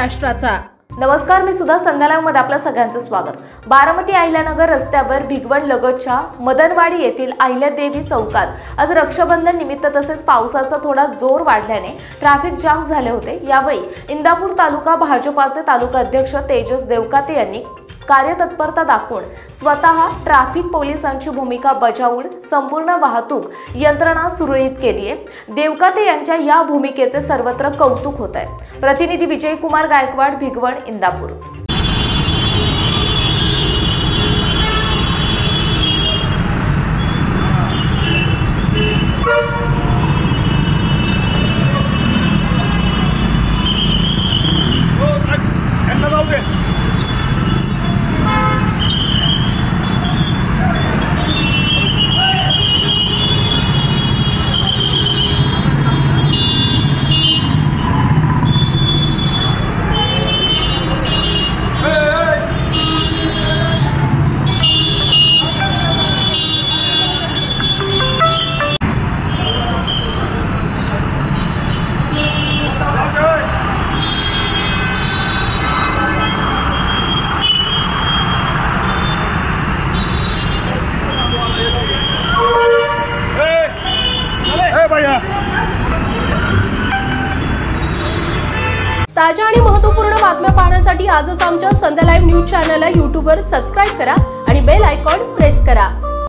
महाराष्ट्राचा। नमस्कार, मी सुद्धा संध्यालामध्ये आपल्या सगळ्यांचं स्वागत। बारामती अहिल्यानगर रस्त्यावर भिगवण लगतच्या मदनवाडी येथील अहिल्यादेवी चौकात आज रक्षाबंधन निमित्त तसेच पावसाचा थोडा जोर वाढल्याने ट्रॅफिक जाम झाले होते। यावेळी इंदापूर तालुका भाजपाचे तालुका अध्यक्ष तेजस देवकाते यांनी कार्यतत्परता दाखवून स्वतः ट्रॅफिक पोलिसांची भूमिका बजावून संपूर्ण वाहतूक यंत्रणा सुरळीत केली आहे। देवकाते यांच्या या भूमिकेचे सर्वत्र कौतुक होत आहे। प्रतिनिधी विजय कुमार गायकवाड, भिगवण, इंदापूर। ताज्या आणि महत्त्वपूर्ण बातम्या पाहण्यासाठी आजच आमच्या संध्या लाईव्ह न्यूज चॅनलला YouTube वर सबस्क्राइब करा आणि बेल आयकॉन प्रेस करा।